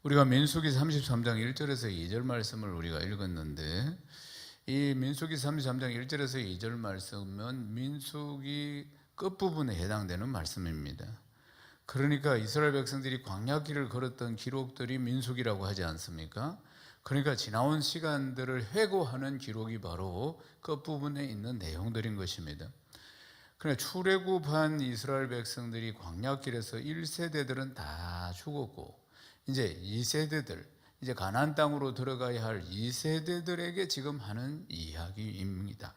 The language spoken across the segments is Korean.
우리가 민수기 33장 1절에서 2절 말씀을 우리가 읽었는데, 이 민수기 33장 1절에서 2절 말씀은 민수기 끝부분에 해당되는 말씀입니다. 그러니까 이스라엘 백성들이 광야길을 걸었던 기록들이 민수기라고 하지 않습니까? 그러니까 지나온 시간들을 회고하는 기록이 바로 끝부분에 있는 내용들인 것입니다. 그러나 출애굽한 이스라엘 백성들이 광야길에서 1세대들은 다 죽었고, 이제 2세대들, 이제 가나안 땅으로 들어가야 할 2세대들에게 지금 하는 이야기입니다.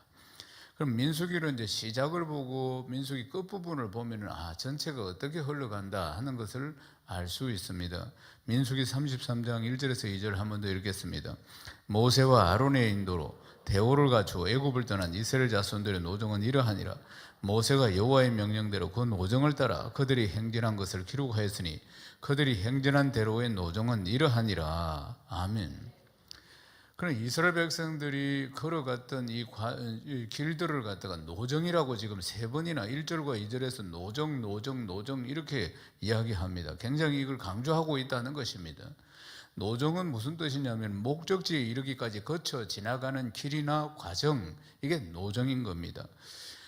그럼 민수기로 이제 시작을 보고 민수기 끝부분을 보면은 전체가 어떻게 흘러간다 하는 것을 알 수 있습니다. 민수기 33장 1절에서 2절 한 번 더 읽겠습니다. 모세와 아론의 인도로 대오를 갖추어 애굽을 떠난 이스라엘 자손들의 노정은 이러하니라. 모세가 여호와의 명령대로 그 노정을 따라 그들이 행진한 것을 기록하였으니 그들이 행진한 대로의 노정은 이러하니라. 아멘. 그럼 이스라엘 백성들이 걸어갔던 이 길들을 갖다가 노정이라고 지금 세 번이나 1절과 2절에서 노정 이렇게 이야기합니다. 굉장히 이걸 강조하고 있다는 것입니다. 노정은 무슨 뜻이냐면 목적지에 이르기까지 거쳐 지나가는 길이나 과정, 이게 노정인 겁니다.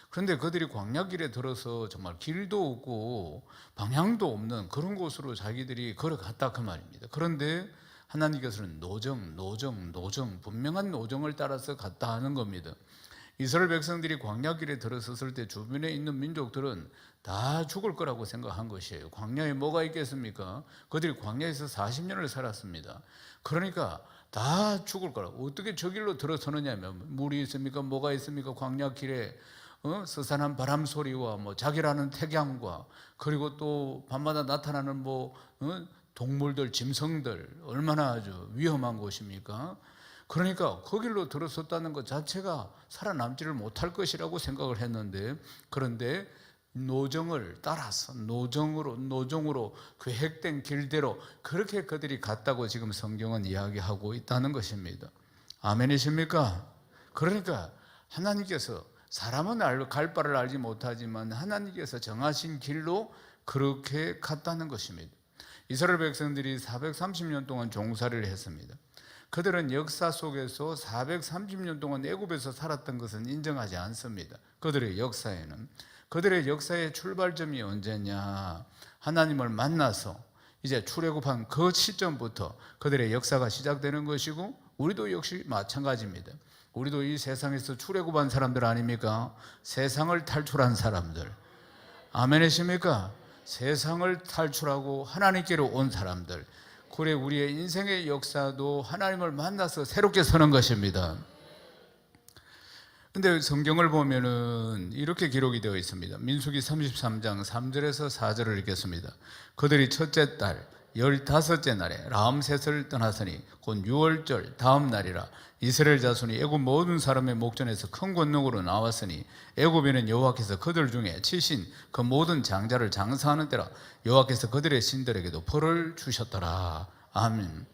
그런데 그들이 광야길에 들어서 정말 길도 없고 방향도 없는 그런 곳으로 자기들이 걸어갔다 그 말입니다. 그런데 하나님께서는 노정, 분명한 노정을 따라서 갔다 하는 겁니다. 이스라엘 백성들이 광야길에 들어섰을 때 주변에 있는 민족들은 다 죽을 거라고 생각한 것이에요. 광야에 뭐가 있겠습니까? 그들이 광야에서 40년을 살았습니다. 그러니까 다 죽을 거라고. 어떻게 저 길로 들어서느냐면 물이 있습니까? 뭐가 있습니까? 광야길에 스산한 바람 소리와 자기라는 태양과, 그리고 또 밤마다 나타나는 동물들, 짐승들, 얼마나 아주 위험한 곳입니까? 그러니까 그 길로 들어섰다는 것 자체가 살아남지를 못할 것이라고 생각을 했는데, 그런데 노정을 따라서 노정으로 계획된 길대로 그렇게 그들이 갔다고 지금 성경은 이야기하고 있다는 것입니다. 아멘이십니까? 그러니까 하나님께서, 사람은 갈 바를 알지 못하지만 하나님께서 정하신 길로 그렇게 갔다는 것입니다. 이스라엘 백성들이 430년 동안 종살이를 했습니다. 그들은 역사 속에서 430년 동안 애굽에서 살았던 것은 인정하지 않습니다. 그들의 역사의 출발점이 언제냐? 하나님을 만나서 이제 출애굽한 그 시점부터 그들의 역사가 시작되는 것이고, 우리도 역시 마찬가지입니다. 우리도 이 세상에서 출애굽한 사람들 아닙니까? 세상을 탈출한 사람들. 아멘이십니까? 세상을 탈출하고 하나님께로 온 사람들. 그래, 우리의 인생의 역사도 하나님을 만나서 새롭게 서는 것입니다. 근데 성경을 보면은 이렇게 기록이 되어 있습니다. 민수기 33장 3절에서 4절을 읽겠습니다. 그들이 첫째 달 15째 날에 라암셋을 떠났으니 곧 6월절 다음 날이라. 이스라엘 자손이 애굽 모든 사람의 목전에서 큰 권능으로 나왔으니 애굽에는 여호와께서 그들 중에 치신 그 모든 장자를 장사하는 때라. 여호와께서 그들의 신들에게도 벌을 주셨더라. 아멘.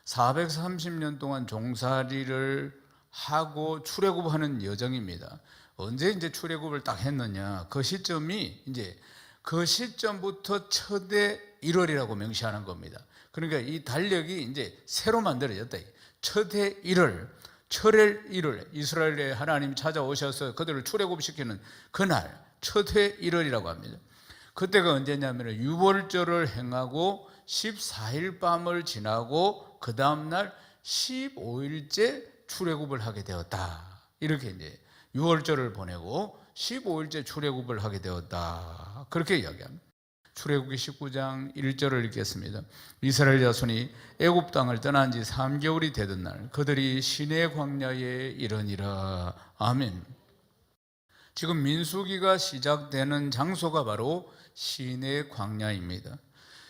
430년 동안 종살이를 하고 출애굽하는 여정입니다. 언제 이제 출애굽을 딱 했느냐? 그 시점부터 첫해 1월이라고 명시하는 겁니다. 그러니까 이 달력이 이제 새로 만들어졌다. 첫해 1월, 철의 1월, 이스라엘의 하나님이 찾아오셔서 그들을 출애굽시키는 그날, 첫해 1월이라고 합니다. 그때가 언제냐면 6월절을 행하고 14일 밤을 지나고 그 다음날 15일째 출애굽을 하게 되었다. 이렇게 이제 6월절을 보내고 15일째 출애굽을 하게 되었다. 그렇게 이야기합니다. 출애굽기 19장 1절을 읽겠습니다. 이스라엘 자손이 애굽 땅을 떠난 지 3개월이 되던 날 그들이 시내 광야에 이르니라. 아멘. 지금 민수기가 시작되는 장소가 바로 시내 광야입니다.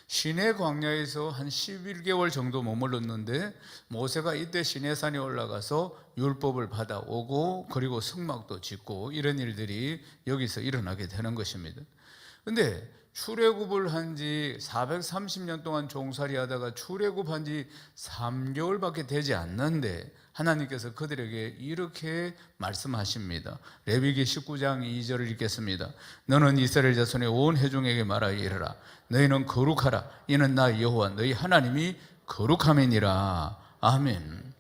시내 광야에서 한 11개월 정도 머물렀는데, 모세가 이때 시내산에 올라가서 율법을 받아오고 그리고 성막도 짓고 이런 일들이 여기서 일어나게 되는 것입니다. 그런데 출애굽을 한 지 430년 동안 종살이 하다가 출애굽한 지 3개월밖에 되지 않는데 하나님께서 그들에게 이렇게 말씀하십니다. 레위기 19장 2절을 읽겠습니다. 너는 이스라엘 자손의 온 회중에게 말하여 이르라. 너희는 거룩하라. 이는 나 여호와 너희 하나님이 거룩함이니라. 아멘.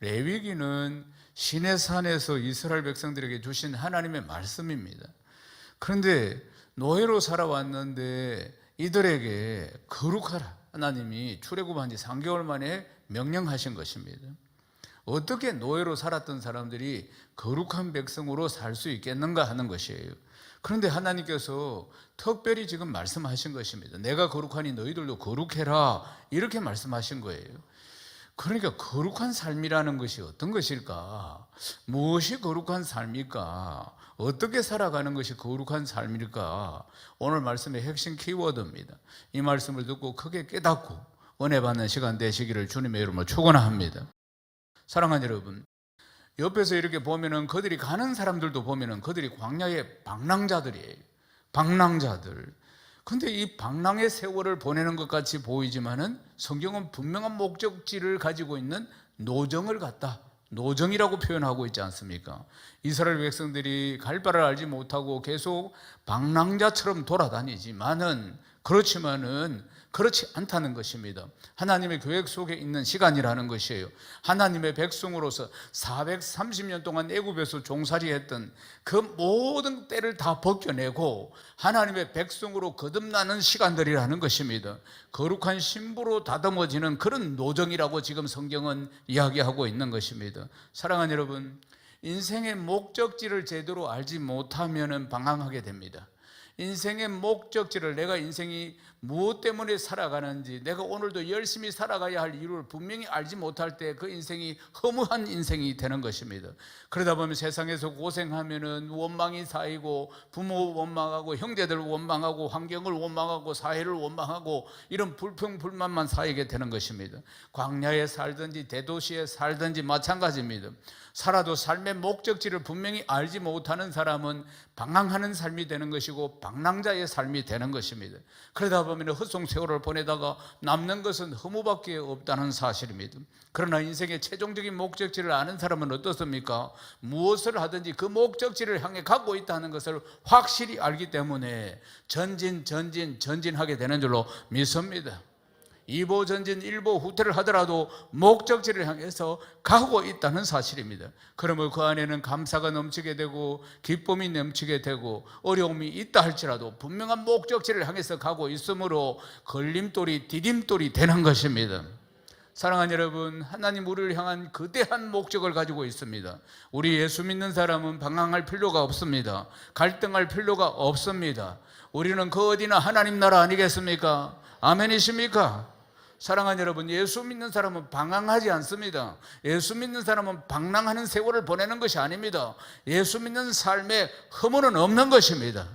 레위기는 시내산에서 이스라엘 백성들에게 주신 하나님의 말씀입니다. 그런데 노예로 살아왔는데 이들에게 거룩하라. 하나님이 출애굽한 지 3개월 만에 명령하신 것입니다. 어떻게 노예로 살았던 사람들이 거룩한 백성으로 살 수 있겠는가 하는 것이에요. 그런데 하나님께서 특별히 지금 말씀하신 것입니다. 내가 거룩하니 너희들도 거룩해라. 이렇게 말씀하신 거예요. 그러니까 거룩한 삶이라는 것이 어떤 것일까? 무엇이 거룩한 삶일까? 어떻게 살아가는 것이 거룩한 삶일까? 오늘 말씀의 핵심 키워드입니다. 이 말씀을 듣고 크게 깨닫고 은혜 받는 시간 되시기를 주님의 이름으로 축원합니다. 사랑하는 여러분, 옆에서 이렇게 보면은 그들이 가는 사람들도 보면은 그들이 광야의 방랑자들이에요. 방랑자들. 근데 이 방랑의 세월을 보내는 것 같이 보이지만은 성경은 분명한 목적지를 가지고 있는 노정을 갖다, 노정이라고 표현하고 있지 않습니까? 이스라엘 백성들이 갈 바를 알지 못하고 계속 방랑자처럼 돌아다니지만은 그렇지 않다는 것입니다. 하나님의 계획 속에 있는 시간이라는 것이에요. 하나님의 백성으로서 430년 동안 애굽에서 종살이했던 그 모든 때를 다 벗겨내고 하나님의 백성으로 거듭나는 시간들이라는 것입니다. 거룩한 신부로 다듬어지는 그런 노정이라고 지금 성경은 이야기하고 있는 것입니다. 사랑하는 여러분, 인생의 목적지를 제대로 알지 못하면 방황하게 됩니다. 인생의 목적지를, 내가 인생이 무엇 때문에 살아가는지, 내가 오늘도 열심히 살아가야 할 이유를 분명히 알지 못할 때 그 인생이 허무한 인생이 되는 것입니다. 그러다 보면 세상에서 고생하면은 원망이 쌓이고 부모 원망하고 형제들 원망하고 환경을 원망하고 사회를 원망하고 이런 불평불만만 쌓이게 되는 것입니다. 광야에 살든지 대도시에 살든지 마찬가지입니다. 살아도 삶의 목적지를 분명히 알지 못하는 사람은 방황하는 삶이 되는 것이고 방랑자의 삶이 되는 것입니다. 그러다 보면 헛송 세월을 보내다가 남는 것은 허무밖에 없다는 사실입니다. 그러나 인생의 최종적인 목적지를 아는 사람은 어떻습니까? 무엇을 하든지 그 목적지를 향해 가고 있다는 것을 확실히 알기 때문에 전진하게 되는 줄로 믿습니다. 2보 전진 1보 후퇴를 하더라도 목적지를 향해서 가고 있다는 사실입니다. 그러면 그 안에는 감사가 넘치게 되고 기쁨이 넘치게 되고 어려움이 있다 할지라도 분명한 목적지를 향해서 가고 있으므로 걸림돌이 디딤돌이 되는 것입니다. 사랑하는 여러분, 하나님 우리를 향한 거대한 목적을 가지고 있습니다. 우리 예수 믿는 사람은 방황할 필요가 없습니다. 갈등할 필요가 없습니다. 우리는 그 어디나 하나님 나라 아니겠습니까? 아멘이십니까? 사랑하는 여러분, 예수 믿는 사람은 방황하지 않습니다. 예수 믿는 사람은 방랑하는 세월을 보내는 것이 아닙니다. 예수 믿는 삶에 허물은 없는 것입니다.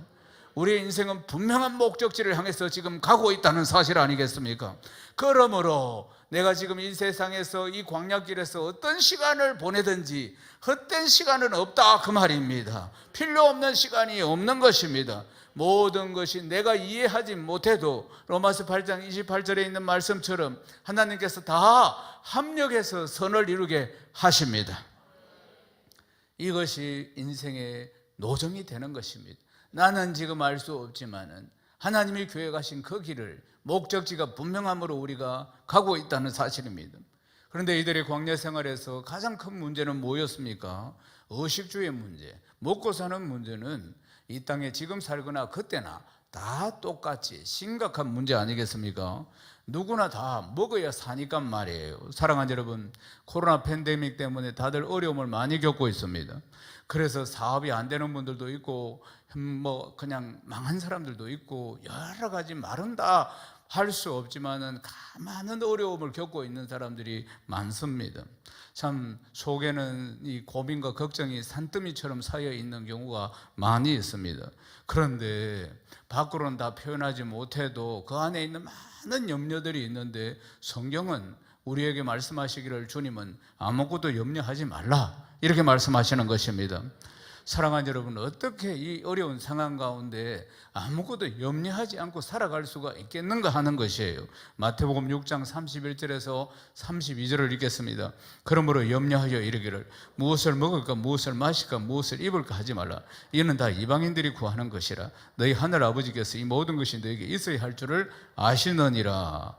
우리의 인생은 분명한 목적지를 향해서 지금 가고 있다는 사실 아니겠습니까? 그러므로 내가 지금 이 세상에서 이 광야길에서 어떤 시간을 보내든지 헛된 시간은 없다 그 말입니다. 필요 없는 시간이 없는 것입니다. 모든 것이 내가 이해하지 못해도 로마서 8장 28절에 있는 말씀처럼 하나님께서 다 합력해서 선을 이루게 하십니다. 이것이 인생의 노정이 되는 것입니다. 나는 지금 알 수 없지만은 하나님이 계획하신 그 길을 목적지가 분명함으로 우리가 가고 있다는 사실입니다. 그런데 이들의 광야 생활에서 가장 큰 문제는 뭐였습니까? 의식주의 문제, 먹고 사는 문제는 이 땅에 지금 살거나 그때나 다 똑같이 심각한 문제 아니겠습니까? 누구나 다 먹어야 사니까 말이에요. 사랑하는 여러분, 코로나 팬데믹 때문에 다들 어려움을 많이 겪고 있습니다. 그래서 사업이 안 되는 분들도 있고 그냥 망한 사람들도 있고 여러 가지 말은 다 할 수 없지만은 많은 어려움을 겪고 있는 사람들이 많습니다. 참 속에는 이 고민과 걱정이 산더미처럼 쌓여 있는 경우가 많이 있습니다. 그런데 밖으로는 다 표현하지 못해도 그 안에 있는 많은 염려들이 있는데 성경은 우리에게 말씀하시기를 주님은 아무것도 염려하지 말라 이렇게 말씀하시는 것입니다. 사랑하는 여러분, 어떻게 이 어려운 상황 가운데 아무것도 염려하지 않고 살아갈 수가 있겠는가 하는 것이에요. 마태복음 6장 31절에서 32절을 읽겠습니다. 그러므로 염려하여 이르기를 무엇을 먹을까 무엇을 마실까 무엇을 입을까 하지 말라. 이는 다 이방인들이 구하는 것이라. 너희 하늘 아버지께서 이 모든 것이 너에게 있어야 할 줄을 아시느니라.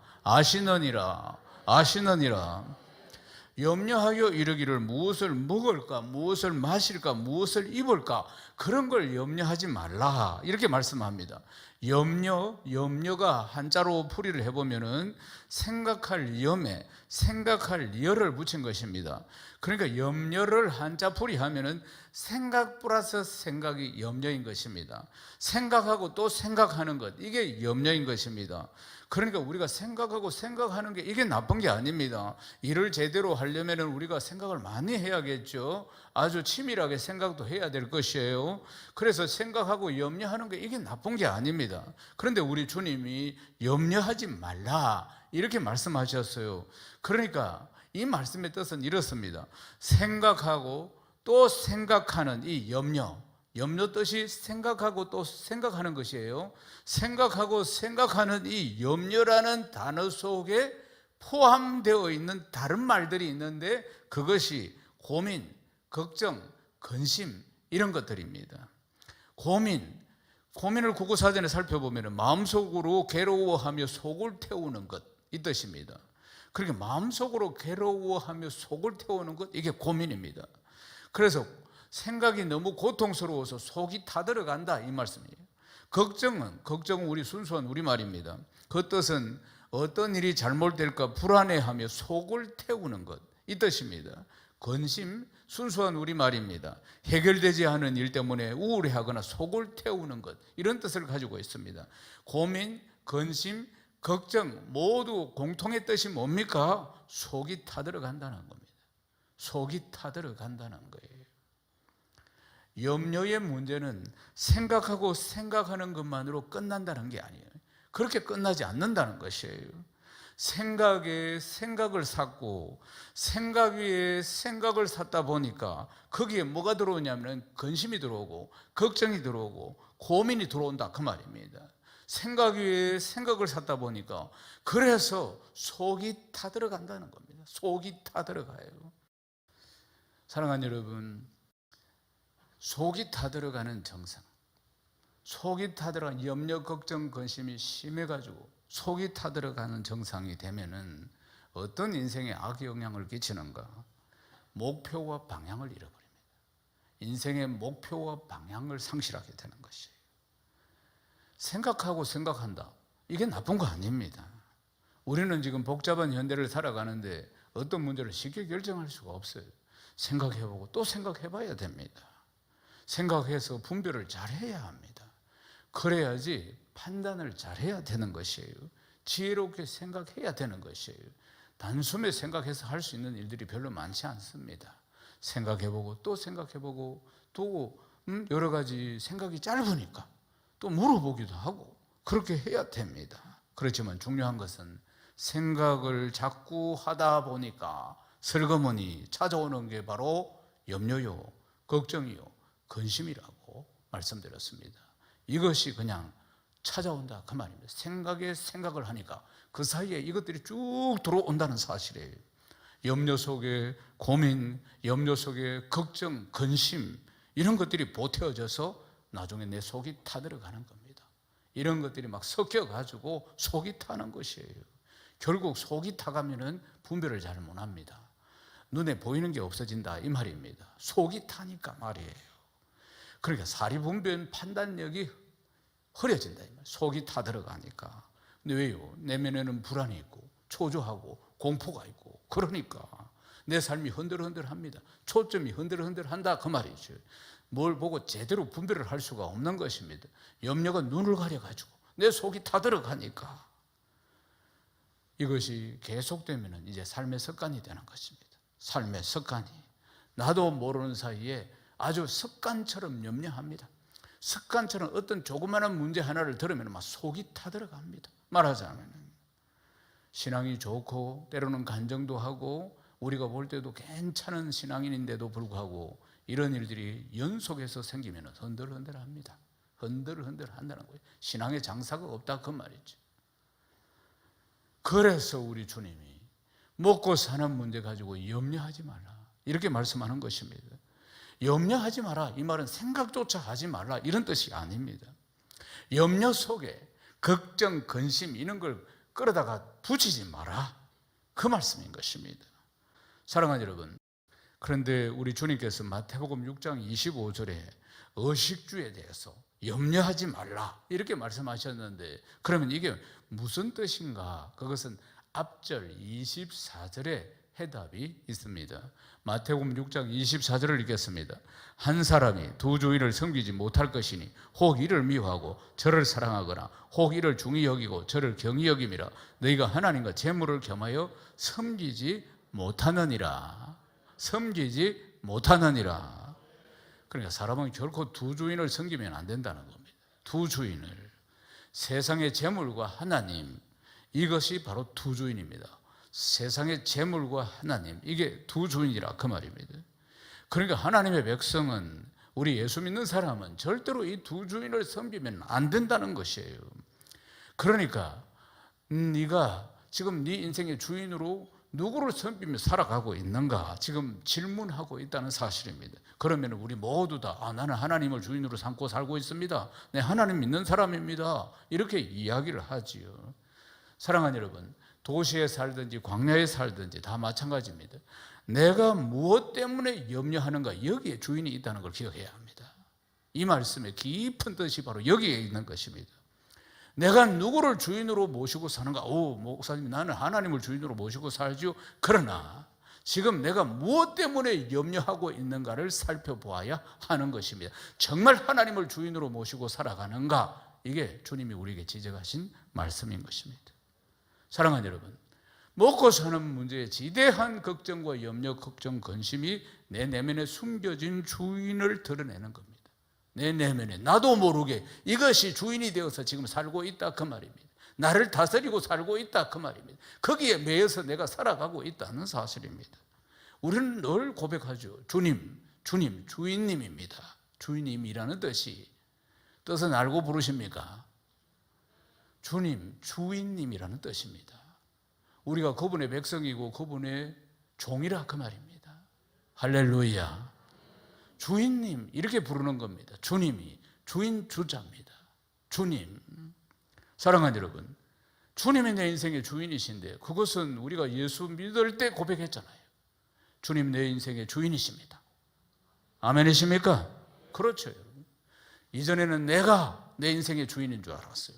염려하여 이르기를 무엇을 먹을까 무엇을 마실까 무엇을 입을까 그런 걸 염려하지 말라 이렇게 말씀합니다. 염려가 한자로 풀이를 해보면은 생각할 염에 생각할 열을 붙인 것입니다. 그러니까 염려를 한자 풀이하면은 생각 플러스 생각이 염려인 것입니다. 생각하고 또 생각하는 것, 이게 염려인 것입니다. 그러니까 우리가 생각하고 생각하는 게 이게 나쁜 게 아닙니다. 일을 제대로 하려면 우리가 생각을 많이 해야겠죠. 아주 치밀하게 생각도 해야 될 것이에요. 그래서 생각하고 염려하는 게 이게 나쁜 게 아닙니다. 그런데 우리 주님이 염려하지 말라 이렇게 말씀하셨어요. 그러니까 이 말씀의 뜻은 이렇습니다. 생각하고 또 생각하는 이 염려 뜻이 생각하고 또 생각하는 것이에요. 생각하고 생각하는 이 염려라는 단어 속에 포함되어 있는 다른 말들이 있는데 그것이 고민, 걱정, 근심 이런 것들입니다. 고민을 국어사전에 살펴보면 마음속으로 괴로워하며 속을 태우는 것 이 뜻입니다. 그러니까 마음속으로 괴로워하며 속을 태우는 것 이게 고민입니다. 그래서 생각이 너무 고통스러워서 속이 타들어간다 이 말씀이에요. 걱정은 우리 순수한 우리말입니다. 그 뜻은 어떤 일이 잘못될까 불안해하며 속을 태우는 것 이 뜻입니다. 근심 순수한 우리말입니다. 해결되지 않은 일 때문에 우울해하거나 속을 태우는 것 이런 뜻을 가지고 있습니다. 고민, 근심, 걱정 모두 공통의 뜻이 뭡니까? 속이 타들어간다는 겁니다. 속이 타들어간다는 거예요. 염려의 문제는 생각하고 생각하는 것만으로 끝난다는 게 아니에요. 그렇게 끝나지 않는다는 것이에요. 생각에 생각을 샀고 생각 위에 생각을 샀다 보니까 거기에 뭐가 들어오냐면 근심이 들어오고 걱정이 들어오고 고민이 들어온다 그 말입니다. 생각 위에 생각을 샀다 보니까 그래서 속이 타들어간다는 겁니다. 속이 타들어가요. 사랑하는 여러분, 속이 타들어가는 정상, 속이 타들어가는 염려, 걱정, 근심이 심해가지고 속이 타들어가는 정상이 되면은 어떤 인생에 악영향을 끼치는가? 목표와 방향을 잃어버립니다. 인생의 목표와 방향을 상실하게 되는 것이에요. 생각하고 생각한다. 이게 나쁜 거 아닙니다. 우리는 지금 복잡한 현대를 살아가는데 어떤 문제를 쉽게 결정할 수가 없어요. 생각해보고 또 생각해봐야 됩니다. 생각해서 분별을 잘해야 합니다. 그래야지 판단을 잘해야 되는 것이에요. 지혜롭게 생각해야 되는 것이에요. 단숨에 생각해서 할 수 있는 일들이 별로 많지 않습니다. 생각해보고 또 생각해보고 또 여러 가지 생각이 짧으니까 또 물어보기도 하고 그렇게 해야 됩니다. 그렇지만 중요한 것은 생각을 자꾸 하다 보니까 슬그머니 찾아오는 게 바로 염려요, 걱정이요, 근심이라고 말씀드렸습니다. 이것이 그냥 찾아온다 그 말입니다. 생각에 생각을 하니까 그 사이에 이것들이 쭉 들어온다는 사실이에요. 염려 속에 고민, 염려 속에 걱정, 근심 이런 것들이 보태어져서 나중에 내 속이 타들어가는 겁니다. 이런 것들이 막 섞여가지고 속이 타는 것이에요. 결국 속이 타가면은 분별을 잘 못합니다. 눈에 보이는 게 없어진다 이 말입니다. 속이 타니까 말이에요. 그러니까 사리분별 판단력이 흐려진다 이 말이에요. 속이 타들어가니까. 근데 왜요? 내면에는 불안이 있고 초조하고 공포가 있고 그러니까 내 삶이 흔들흔들합니다. 초점이 흔들흔들한다 그 말이죠. 뭘 보고 제대로 분별을 할 수가 없는 것입니다. 염려가 눈을 가려가지고 내 속이 타들어가니까 이것이 계속되면 이제 삶의 습관이 되는 것입니다. 삶의 습관이 나도 모르는 사이에 아주 습관처럼 염려합니다. 습관처럼 어떤 조그마한 문제 하나를 들으면 막 속이 타들어갑니다. 말하자면 신앙이 좋고 때로는 간정도 하고 우리가 볼 때도 괜찮은 신앙인인데도 불구하고 이런 일들이 연속해서 생기면 흔들흔들합니다. 흔들흔들한다는 거예요. 신앙의 장사가 없다 그 말이죠. 그래서 우리 주님이 먹고 사는 문제 가지고 염려하지 말라 이렇게 말씀하는 것입니다. 염려하지 마라 이 말은 생각조차 하지 말라 이런 뜻이 아닙니다. 염려 속에 걱정, 근심 이런 걸 끌어다가 붙이지 마라 그 말씀인 것입니다. 사랑하는 여러분, 그런데 우리 주님께서 마태복음 6장 25절에 의식주에 대해서 염려하지 말라 이렇게 말씀하셨는데 그러면 이게 무슨 뜻인가? 그것은 앞절 24절에 해답이 있습니다. 마태복음 6장 24절을 읽겠습니다. 한 사람이 두 주인을 섬기지 못할 것이니 혹 이를 미워하고 저를 사랑하거나 혹 이를 중히 여기고 저를 경히 여김이라 너희가 하나님과 재물을 겸하여 섬기지 못하느니라. 섬기지 못하느니라. 그러니까 사람은 결코 두 주인을 섬기면 안 된다는 겁니다. 두 주인을, 세상의 재물과 하나님, 이것이 바로 두 주인입니다. 세상의 재물과 하나님, 이게 두 주인이라 그 말입니다. 그러니까 하나님의 백성은, 우리 예수 믿는 사람은 절대로 이 두 주인을 섬기면 안 된다는 것이에요. 그러니까 네가 지금 네 인생의 주인으로 누구를 섬기며 살아가고 있는가 지금 질문하고 있다는 사실입니다. 그러면 우리 모두 다 나는 하나님을 주인으로 삼고 살고 있습니다. 네, 하나님 믿는 사람입니다. 이렇게 이야기를 하지요. 사랑하는 여러분, 도시에 살든지 광야에 살든지 다 마찬가지입니다. 내가 무엇 때문에 염려하는가 여기에 주인이 있다는 걸 기억해야 합니다. 이 말씀의 깊은 뜻이 바로 여기에 있는 것입니다. 내가 누구를 주인으로 모시고 사는가? 목사님 나는 하나님을 주인으로 모시고 살지요. 그러나 지금 내가 무엇 때문에 염려하고 있는가를 살펴보아야 하는 것입니다. 정말 하나님을 주인으로 모시고 살아가는가? 이게 주님이 우리에게 지적하신 말씀인 것입니다. 사랑하는 여러분, 먹고 사는 문제에 지대한 걱정과 염려, 걱정, 근심이 내 내면에 숨겨진 주인을 드러내는 겁니다. 내 내면에 나도 모르게 이것이 주인이 되어서 지금 살고 있다 그 말입니다. 나를 다스리고 살고 있다 그 말입니다. 거기에 매여서 내가 살아가고 있다는 사실입니다. 우리는 늘 고백하죠. 주님, 주인님입니다. 주인님이라는 뜻은 알고 부르십니까? 주님, 주인님이라는 뜻입니다. 우리가 그분의 백성이고 그분의 종이라 그 말입니다. 할렐루야. 주인님 이렇게 부르는 겁니다. 주님이 주인 주자입니다. 주님. 사랑하는 여러분, 주님이 내 인생의 주인이신데 그것은 우리가 예수 믿을 때 고백했잖아요. 주님 내 인생의 주인이십니다. 아멘이십니까? 그렇죠. 여러분. 이전에는 내가 내 인생의 주인인 줄 알았어요.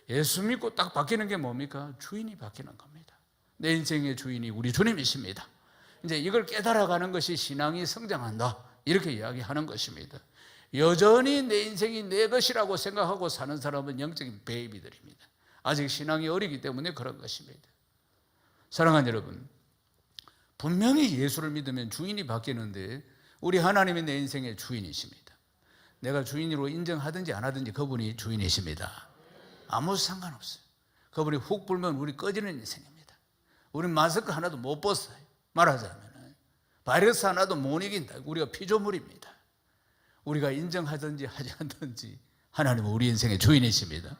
예수 믿고 딱 바뀌는 게 뭡니까? 주인이 바뀌는 겁니다. 내 인생의 주인이 우리 주님이십니다. 이제 이걸 깨달아가는 것이 신앙이 성장한다 이렇게 이야기하는 것입니다. 여전히 내 인생이 내 것이라고 생각하고 사는 사람은 영적인 베이비들입니다. 아직 신앙이 어리기 때문에 그런 것입니다. 사랑하는 여러분, 분명히 예수를 믿으면 주인이 바뀌는데 우리 하나님이 내 인생의 주인이십니다. 내가 주인으로 인정하든지 안 하든지 그분이 주인이십니다. 아무 상관없어요. 그분이 훅 불면 우리 꺼지는 인생입니다. 우리는 마스크 하나도 못 벗어요. 말하자면 바이러스 하나도 못 이긴다. 우리가 피조물입니다. 우리가 인정하든지 하지 않든지 하나님은 우리 인생의 주인이십니다.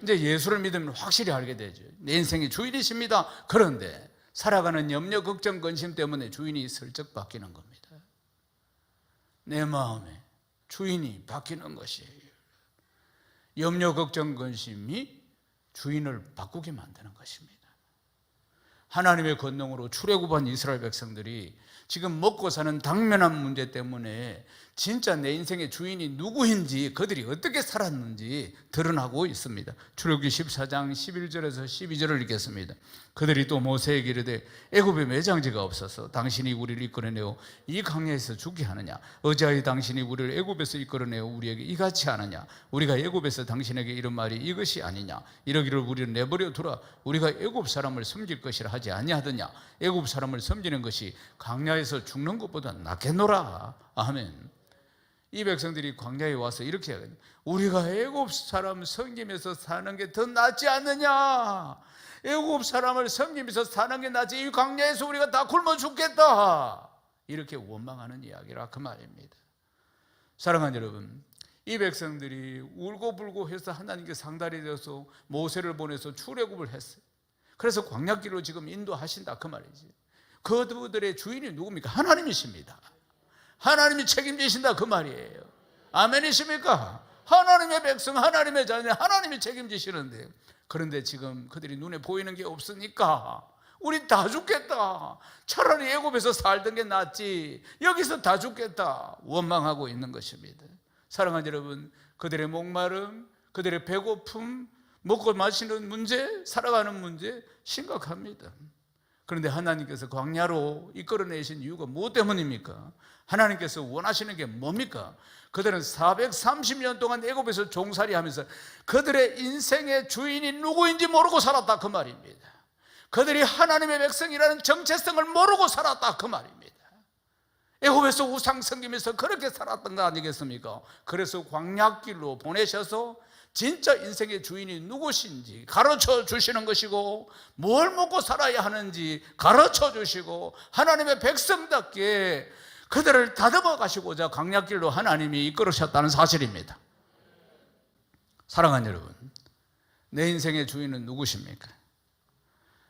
이제 예수를 믿으면 확실히 알게 되죠. 내 인생의 주인이십니다. 그런데 살아가는 염려, 걱정, 근심 때문에 주인이 슬쩍 바뀌는 겁니다. 내 마음에 주인이 바뀌는 것이에요. 염려, 걱정, 근심이 주인을 바꾸게 만드는 것입니다. 하나님의 권능으로 출애굽한 이스라엘 백성들이 지금 먹고 사는 당면한 문제 때문에 진짜 내 인생의 주인이 누구인지 그들이 어떻게 살았는지 드러나고 있습니다. 출애굽기 14장 11절에서 12절을 읽겠습니다. 그들이 또 모세에게 이르되 애굽에 매장지가 없어서 당신이 우리를 이끌어내어 이 강야에서 죽게 하느냐? 어찌하여 당신이 우리를 애굽에서 이끌어내어 우리에게 이같이 하느냐? 우리가 애굽에서 당신에게 이런 말이 이것이 아니냐? 이러기를 우리를 내버려 두라. 우리가 애굽 사람을 섬길 것이라 하지 아니하더냐? 애굽 사람을 섬기는 것이 강야에서 죽는 것보다 낫겠노라. 아멘. 이 백성들이 광야에 와서 이렇게 하거든요. 우리가 애굽 사람 섬기면서 사는 게 더 낫지 않느냐? 애굽 사람을 섬기면서 사는 게 낫지. 이 광야에서 우리가 다 굶어 죽겠다. 이렇게 원망하는 이야기라 그 말입니다. 사랑하는 여러분, 이 백성들이 울고불고 해서 하나님께 상달이 되어서 모세를 보내서 출애굽을 했어요. 그래서 광야길로 지금 인도하신다 그 말이지. 그들의 주인이 누굽니까? 하나님이십니다. 하나님이 책임지신다 그 말이에요. 아멘이십니까? 하나님의 백성, 하나님의 자녀, 하나님이 책임지시는데, 그런데 지금 그들이 눈에 보이는 게 없으니까 우리 다 죽겠다, 차라리 애굽에서 살던 게 낫지, 여기서 다 죽겠다 원망하고 있는 것입니다. 사랑하는 여러분, 그들의 목마름, 그들의 배고픔, 먹고 마시는 문제, 살아가는 문제 심각합니다. 그런데 하나님께서 광야로 이끌어내신 이유가 무엇 때문입니까? 하나님께서 원하시는 게 뭡니까? 그들은 430년 동안 애굽에서 종살이 하면서 그들의 인생의 주인이 누구인지 모르고 살았다 그 말입니다. 그들이 하나님의 백성이라는 정체성을 모르고 살았다 그 말입니다. 애굽에서 우상 섬기면서 그렇게 살았던 거 아니겠습니까? 그래서 광야길로 보내셔서 진짜 인생의 주인이 누구신지 가르쳐 주시는 것이고, 뭘 먹고 살아야 하는지 가르쳐 주시고, 하나님의 백성답게 그들을 다듬어 가시고자 광야길로 하나님이 이끌으셨다는 사실입니다. 사랑하는 여러분, 내 인생의 주인은 누구십니까?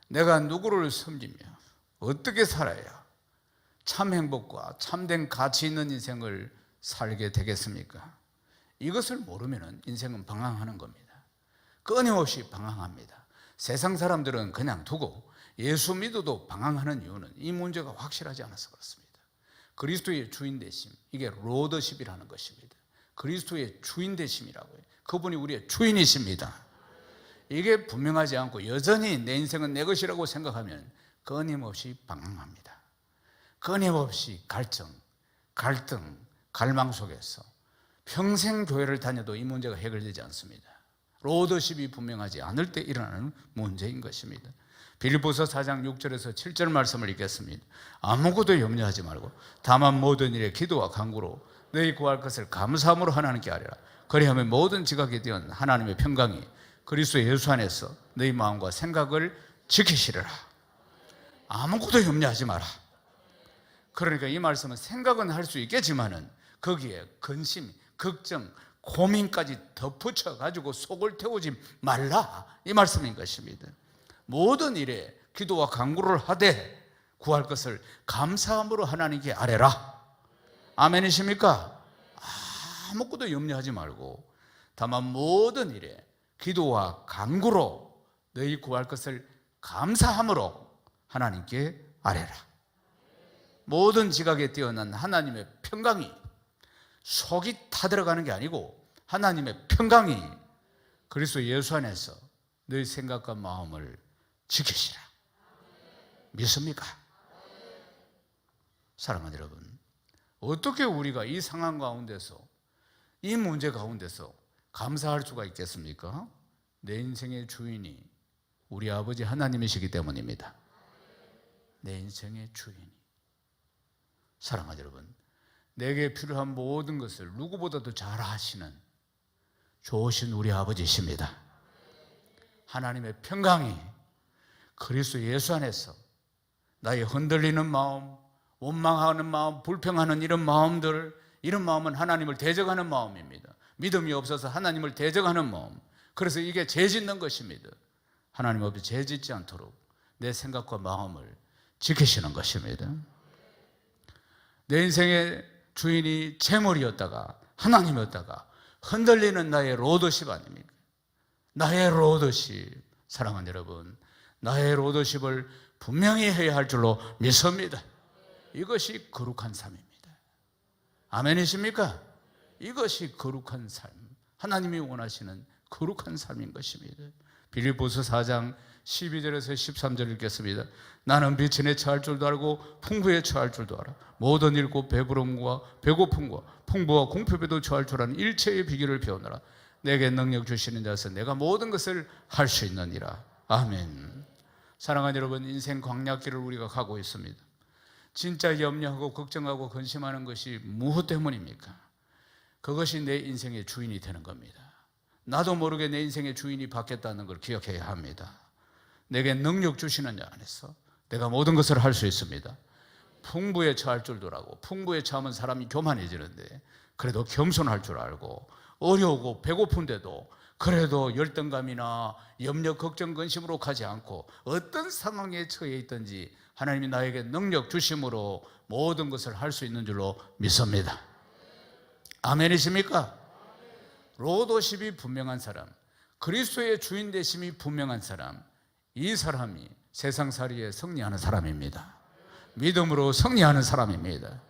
내가 누구를 섬기며 어떻게 살아야 참 행복과 참된 가치 있는 인생을 살게 되겠습니까? 이것을 모르면 인생은 방황하는 겁니다. 끊임없이 방황합니다. 세상 사람들은 그냥 두고 예수 믿어도 방황하는 이유는 이 문제가 확실하지 않아서 그렇습니다. 그리스도의 주인 되심, 이게 로더십이라는 것입니다. 그리스도의 주인 되심이라고 해요. 그분이 우리의 주인이십니다. 이게 분명하지 않고 여전히 내 인생은 내 것이라고 생각하면 끊임없이 방황합니다. 끊임없이 갈등, 갈망 속에서 평생 교회를 다녀도 이 문제가 해결되지 않습니다. 로더십이 분명하지 않을 때 일어나는 문제인 것입니다. 빌립보서 4장 6절에서 7절 말씀을 읽겠습니다. 아무것도 염려하지 말고 다만 모든 일에 기도와 간구로 너희 구할 것을 감사함으로 하나님께 아뢰라. 그리하면 모든 지각에 대한 하나님의 평강이 그리스도 예수 안에서 너희 마음과 생각을 지키시리라. 아무것도 염려하지 마라. 그러니까 이 말씀은 생각은 할 수 있겠지만은 거기에 근심, 걱정, 고민까지 덧붙여 가지고 속을 태우지 말라, 이 말씀인 것입니다. 모든 일에 기도와 간구를 하되 구할 것을 감사함으로 하나님께 아뢰라. 아멘이십니까? 아무것도 염려하지 말고 다만 모든 일에 기도와 간구로 너희 구할 것을 감사함으로 하나님께 아뢰라. 모든 지각에 뛰어난 하나님의 평강이, 속이 타들어가는 게 아니고 하나님의 평강이 그리스도 예수 안에서 너희 생각과 마음을 지키시라. 믿습니까? 사랑하는 여러분, 어떻게 우리가 이 상황 가운데서, 이 문제 가운데서 감사할 수가 있겠습니까? 내 인생의 주인이 우리 아버지 하나님이시기 때문입니다. 내 인생의 주인이. 사랑하는 여러분, 내게 필요한 모든 것을 누구보다도 잘 아시는 좋으신 우리 아버지십니다. 하나님의 평강이 그리스도 예수 안에서 나의 흔들리는 마음, 원망하는 마음, 불평하는 이런 마음들, 이런 마음은 하나님을 대적하는 마음입니다. 믿음이 없어서 하나님을 대적하는 마음. 그래서 이게 죄 짓는 것입니다. 하나님 앞에 죄 짓지 않도록 내 생각과 마음을 지키시는 것입니다. 내 인생의 주인이 재물이었다가 하나님이었다가 흔들리는 나의 로더십 아닙니까? 나의 로더십. 사랑하는 여러분, 나의 로더십을 분명히 해야 할 줄로 믿습니다. 이것이 거룩한 삶입니다. 아멘이십니까? 이것이 거룩한 삶, 하나님이 원하시는 거룩한 삶인 것입니다. 빌립보서 4장 12절에서 13절 읽겠습니다. 나는 비천에 처할 줄도 알고 풍부에 처할 줄도 알아. 모든 일 곧 배부름과 배고픔과 풍부와 공표에도 처할 줄 아는 일체의 비결을 배우노라. 내게 능력 주시는 자서 내가 모든 것을 할 수 있느니라. 아멘. 사랑하는 여러분, 인생 광야길을 우리가 가고 있습니다. 진짜 염려하고 걱정하고 근심하는 것이 무엇 때문입니까? 그것이 내 인생의 주인이 되는 겁니다. 나도 모르게 내 인생의 주인이 바뀌었다는 걸 기억해야 합니다. 내게 능력 주시는 자 안에서 내가 모든 것을 할 수 있습니다. 풍부에 처할 줄도 알고, 풍부에 처하면 사람이 교만해지는데 그래도 겸손할 줄 알고, 어려우고 배고픈데도 그래도 열등감이나 염려, 걱정, 근심으로 가지 않고 어떤 상황에 처해 있든지 하나님이 나에게 능력 주심으로 모든 것을 할 수 있는 줄로 믿습니다. 아멘이십니까? 로도십이 분명한 사람, 그리스도의 주인 되심이 분명한 사람, 이 사람이 세상살이에 승리하는 사람입니다. 믿음으로 승리하는 사람입니다.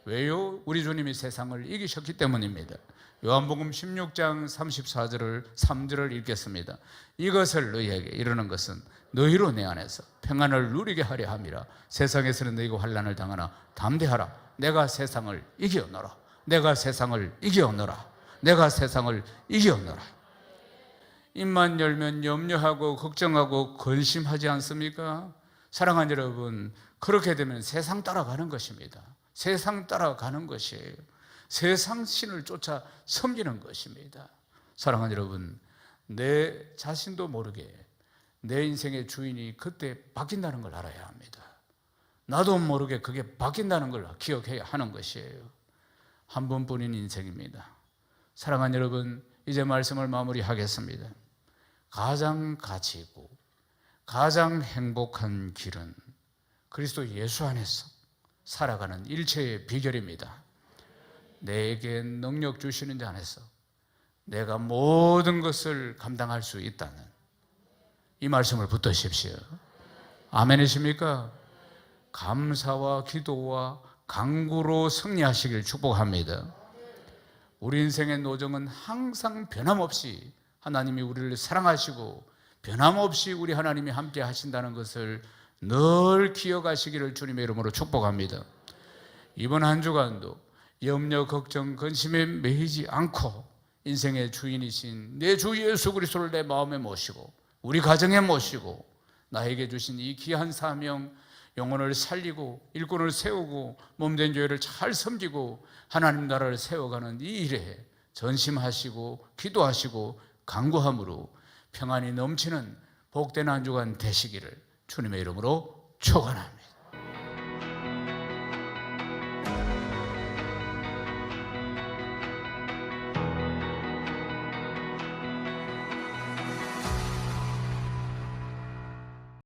왜요? 우리 주님이 세상을 이기셨기 때문입니다. 요한복음 16장 34절을 3절을 읽겠습니다. 이것을 너희에게 이르는 것은 너희로 내 안에서 평안을 누리게 하려 함이라. 세상에서는 너희가 환난을 당하나 담대하라. 내가 세상을 이기었노라. 내가 세상을 이기었노라. 내가 세상을 이기었노라. 입만 열면 염려하고 걱정하고 근심하지 않습니까? 사랑하는 여러분, 그렇게 되면 세상 따라가는 것입니다. 세상 따라가는 것이에요. 세상 신을 쫓아 섬기는 것입니다. 사랑하는 여러분, 내 자신도 모르게 내 인생의 주인이 그때 바뀐다는 걸 알아야 합니다. 나도 모르게 그게 바뀐다는 걸 기억해야 하는 것이에요. 한 번뿐인 인생입니다. 사랑하는 여러분, 이제 말씀을 마무리하겠습니다. 가장 가치 있고 가장 행복한 길은 그리스도 예수 안에서 살아가는 일체의 비결입니다. 내게 능력 주시는 자 안에서 내가 모든 것을 감당할 수 있다는 이 말씀을 붙드십시오. 아멘이십니까? 감사와 기도와 간구로 승리하시길 축복합니다. 우리 인생의 노정은 항상 변함없이 하나님이 우리를 사랑하시고 변함없이 우리 하나님이 함께 하신다는 것을 늘 기억하시기를 주님의 이름으로 축복합니다. 이번 한 주간도 염려, 걱정, 근심에 매이지 않고 인생의 주인이신 내 주 예수 그리스도를 내 마음에 모시고 우리 가정에 모시고 나에게 주신 이 귀한 사명, 영혼을 살리고 일꾼을 세우고 몸된 교회를 잘 섬기고 하나님 나라를 세워가는 이 일에 전심하시고 기도하시고 간구함으로 평안이 넘치는 복된 한 주간 되시기를 주님의 이름으로 축원합니다.